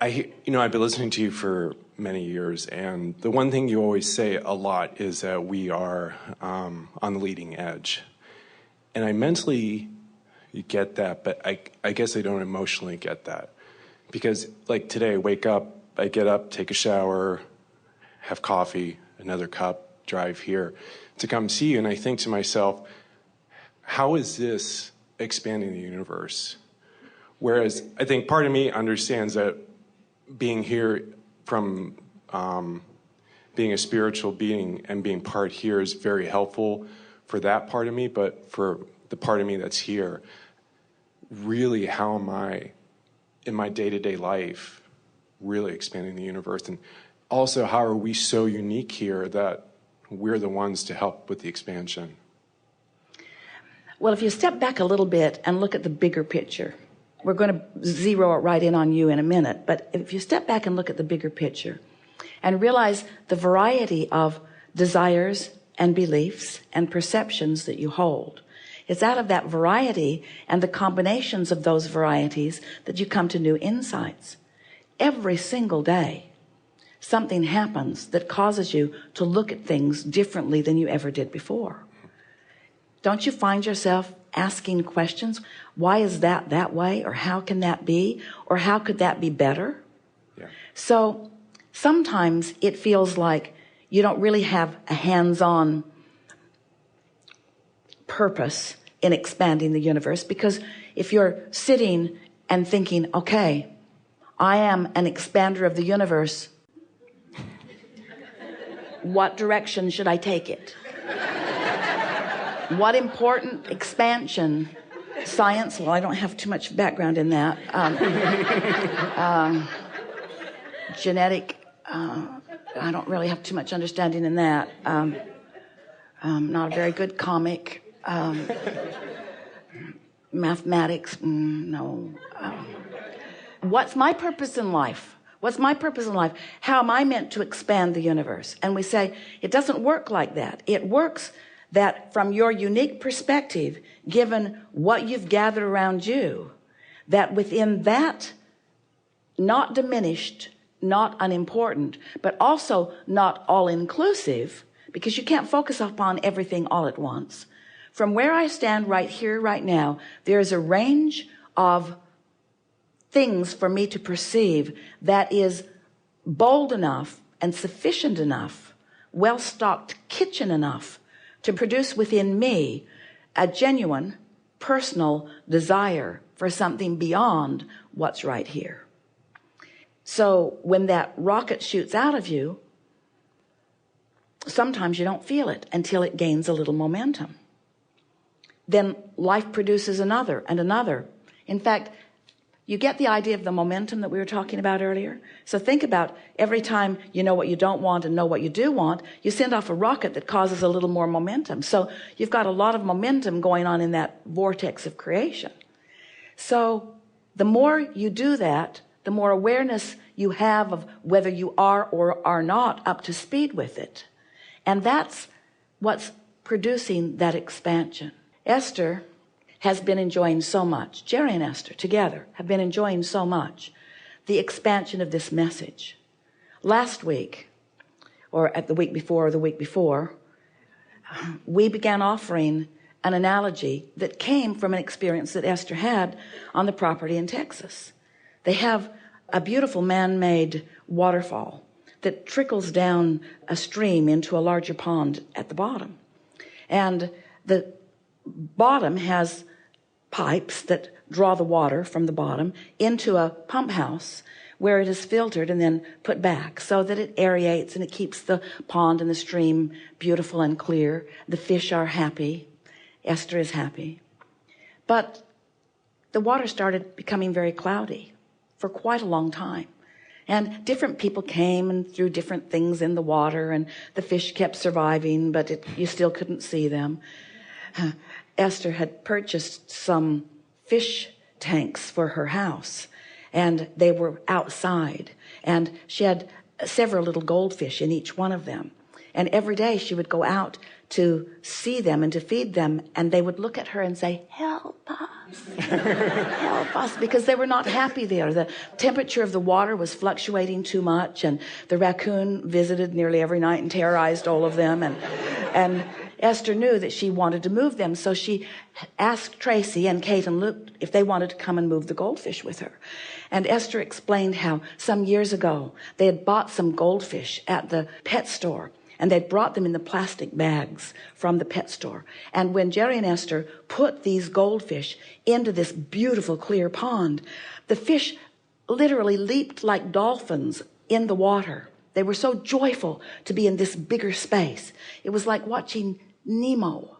I've been listening to you for many years, and the one thing you always say a lot is that we are on the leading edge. And I mentally get that, but I guess I don't emotionally get that. Because like today, I get up, take a shower, have coffee, another cup, drive here to come see you, and I think to myself, how is this expanding the universe? Whereas I think part of me understands that being here from being a spiritual being and being part here is very helpful for that part of me, but for the part of me that's here, really how am I in my day-to-day life really expanding the universe? And also, how are we so unique here that we're the ones to help with the expansion? Well, if you step back a little bit and look at the bigger picture, we're going to zero it right in on you in a minute, but if you step back and look at the bigger picture and realize the variety of desires and beliefs and perceptions that you hold, it's out of that variety and the combinations of those varieties that you come to new insights. Every single day, something happens that causes you to look at things differently than you ever did before. Don't you find yourself asking questions? Why is that way? Or how can that be? Or how could that be better? Yeah. So sometimes it feels like you don't really have a hands-on purpose in expanding the universe, because if you're sitting and thinking, okay, I am an expander of the universe, what direction should I take it? What important expansion? Science? Well, I don't have too much background in that. Genetic? I don't really have too much understanding in that. Not a very good comic. Mathematics? No. What's my purpose in life? What's my purpose in life? How am I meant to expand the universe? And we say, it doesn't work like that. It works that from your unique perspective, given what you've gathered around you, that within that, not diminished, not unimportant, but also not all-inclusive, because you can't focus upon everything all at once. From where I stand right here, right now, there's a range of things for me to perceive that is bold enough and sufficient enough, well-stocked kitchen enough to produce within me a genuine personal desire for something beyond what's right here. So when that rocket shoots out of you, sometimes you don't feel it until it gains a little momentum. Then life produces another and another. In fact, you get the idea of the momentum that we were talking about earlier? So think about every time you know what you don't want and know what you do want, you send off a rocket that causes a little more momentum. So you've got a lot of momentum going on in that vortex of creation. So the more you do that, the more awareness you have of whether you are or are not up to speed with it. And that's what's producing that expansion. Esther has been enjoying so much. Jerry and Esther together have been enjoying so much the expansion of this message. Last week, or at the week before, we began offering an analogy that came from an experience that Esther had on the property in Texas. They have a beautiful man-made waterfall that trickles down a stream into a larger pond at the bottom. And the bottom has pipes that draw the water from the bottom into a pump house where it is filtered and then put back so that it aerates and it keeps the pond and the stream beautiful and clear. The fish are happy. Esther is happy. But the water started becoming very cloudy for quite a long time. And different people came and threw different things in the water, and the fish kept surviving, but you still couldn't see them. Esther had purchased some fish tanks for her house, and they were outside, and she had several little goldfish in each one of them. And every day she would go out to see them and to feed them, and they would look at her and say, help us, help us, because they were not happy there. The temperature of the water was fluctuating too much, and the raccoon visited nearly every night and terrorized all of them. And Esther knew that she wanted to move them, so she asked Tracy and Kate and Luke if they wanted to come and move the goldfish with her. And Esther explained how some years ago they had bought some goldfish at the pet store, and they'd brought them in the plastic bags from the pet store. And when Jerry and Esther put these goldfish into this beautiful clear pond, the fish literally leaped like dolphins in the water. They were so joyful to be in this bigger space. It was like watching Nemo.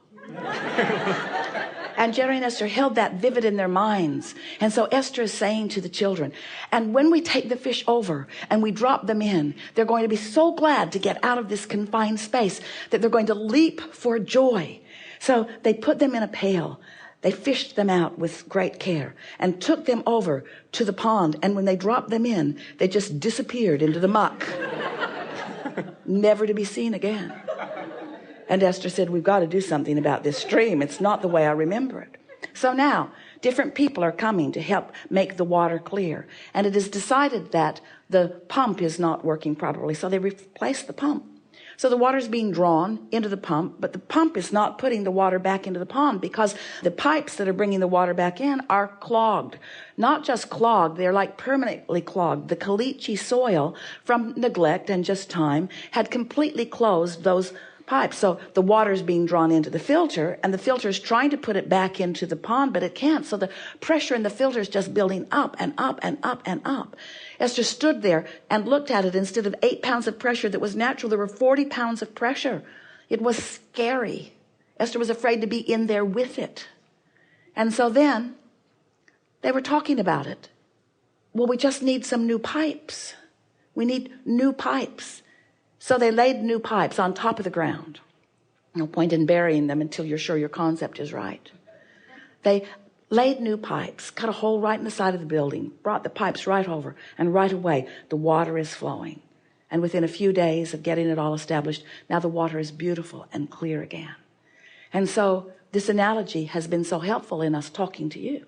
And Jerry and Esther held that vivid in their minds. And so Esther is saying to the children, and when we take the fish over and we drop them in, they're going to be so glad to get out of this confined space that they're going to leap for joy. So they put them in a pail. They fished them out with great care and took them over to the pond. And when they dropped them in, they just disappeared into the muck, never to be seen again. And Esther said, we've got to do something about this stream. It's not the way I remember it. So now different people are coming to help make the water clear. And it is decided that the pump is not working properly. So they replace the pump. So the water is being drawn into the pump, but the pump is not putting the water back into the pond because the pipes that are bringing the water back in are clogged. Not just clogged, they're like permanently clogged. The caliche soil from neglect and just time had completely closed those pipes. So the water is being drawn into the filter, and the filter is trying to put it back into the pond, but it can't. So the pressure in the filter is just building up and up and up and up. Esther stood there and looked at it. Instead of 8 pounds of pressure that was natural, there were 40 pounds of pressure. It was scary. Esther was afraid to be in there with it. And so then they were talking about it. Well, we just need some new pipes. We need new pipes. So they laid new pipes on top of the ground. No point in burying them until you're sure your concept is right. They laid new pipes, cut a hole right in the side of the building, brought the pipes right over, and right away the water is flowing. And within a few days of getting it all established, now the water is beautiful and clear again. And so this analogy has been so helpful in us talking to you,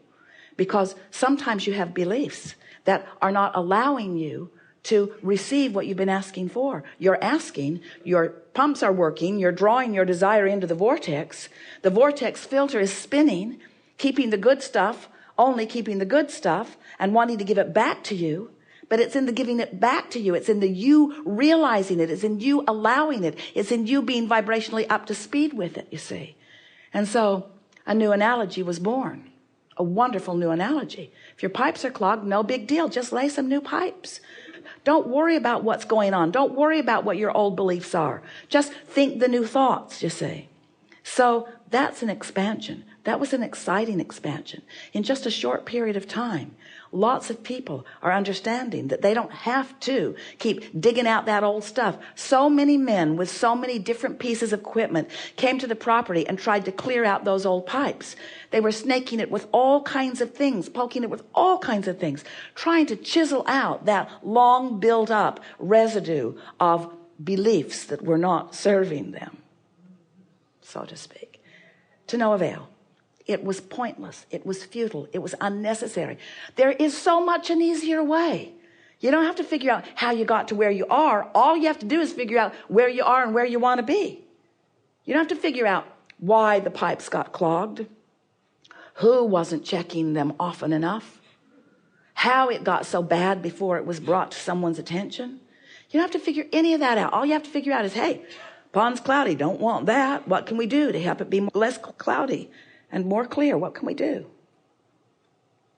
because sometimes you have beliefs that are not allowing you to receive what you've been asking for. You're asking, your pumps are working, you're drawing your desire into the vortex filter is spinning, keeping the good stuff, only keeping the good stuff, and wanting to give it back to you. But it's in the giving it back to you. It's in the you realizing it. It's in you allowing it. It's in you being vibrationally up to speed with it, you see. And so a new analogy was born. A wonderful new analogy. If your pipes are clogged, no big deal. Just lay some new pipes. Don't worry about what's going on. Don't worry about what your old beliefs are. Just think the new thoughts, you see. So that's an expansion. That was an exciting expansion. In just a short period of time, lots of people are understanding that they don't have to keep digging out that old stuff. So many men with so many different pieces of equipment came to the property and tried to clear out those old pipes. They were snaking it with all kinds of things, poking it with all kinds of things, trying to chisel out that long built up residue of beliefs that were not serving them, so to speak. To no avail. It was pointless. It was futile. It was unnecessary. There is so much an easier way. You don't have to figure out how you got to where you are. All you have to do is figure out where you are and where you want to be. You don't have to figure out why the pipes got clogged, who wasn't checking them often enough, how it got so bad before it was brought to someone's attention. You don't have to figure any of that out. All you have to figure out is, hey, pond's cloudy. Don't want that. What can we do to help it be less cloudy and more clear? What can we do?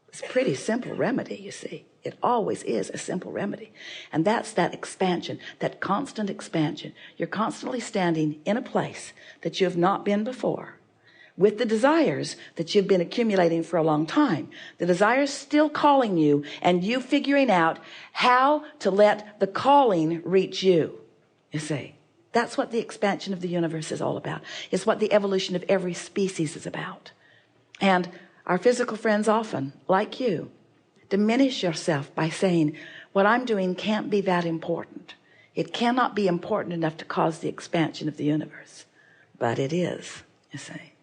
It's a pretty simple remedy, you see. It always is a simple remedy. And that's that expansion, that constant expansion. You're constantly standing in a place that you have not been before, with the desires that you've been accumulating for a long time. The desires still calling you, and you figuring out how to let the calling reach you, you see. That's what the expansion of the universe is all about. It's what the evolution of every species is about. And our physical friends often, like you, diminish yourself by saying, what I'm doing can't be that important. It cannot be important enough to cause the expansion of the universe, but it is, you see.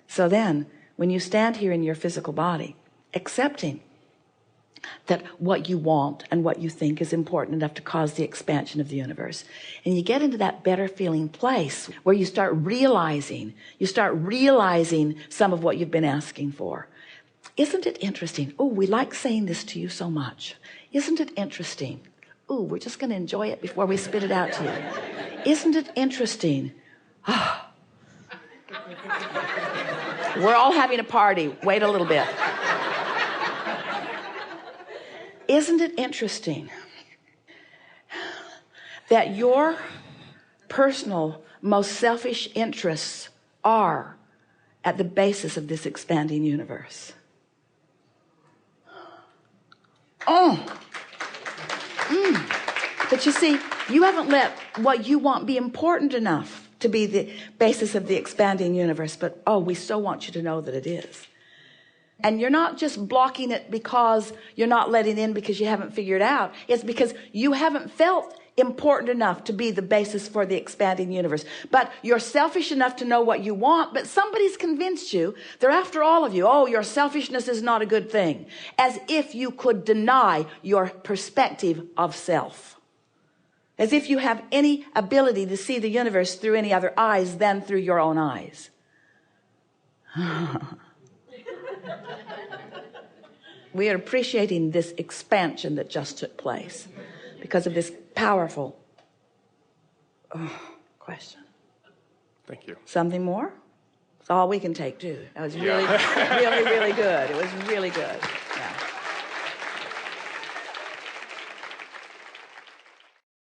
So then, when you stand here in your physical body, accepting that what you want and what you think is important enough to cause the expansion of the universe, and you get into that better feeling place where you start realizing some of what you've been asking for. Isn't it interesting? Oh, we like saying this to you so much. Isn't it interesting? Oh, we're just going to enjoy it before we spit it out to you. Isn't it interesting? We're all having a party. Wait a little bit. Isn't it interesting that your personal, most selfish interests are at the basis of this expanding universe? But you see, you haven't let what you want be important enough to be the basis of the expanding universe, but we so want you to know that it is. And you're not just blocking it because you're not letting in because you haven't figured out. It's because you haven't felt important enough to be the basis for the expanding universe. But you're selfish enough to know what you want, but somebody's convinced you, they're after all of you. Oh, your selfishness is not a good thing. As if you could deny your perspective of self. As if you have any ability to see the universe through any other eyes than through your own eyes. We are appreciating this expansion that just took place because of this powerful question. Thank you. Something more? It's all we can take too. That was really, really, really good. It was really good.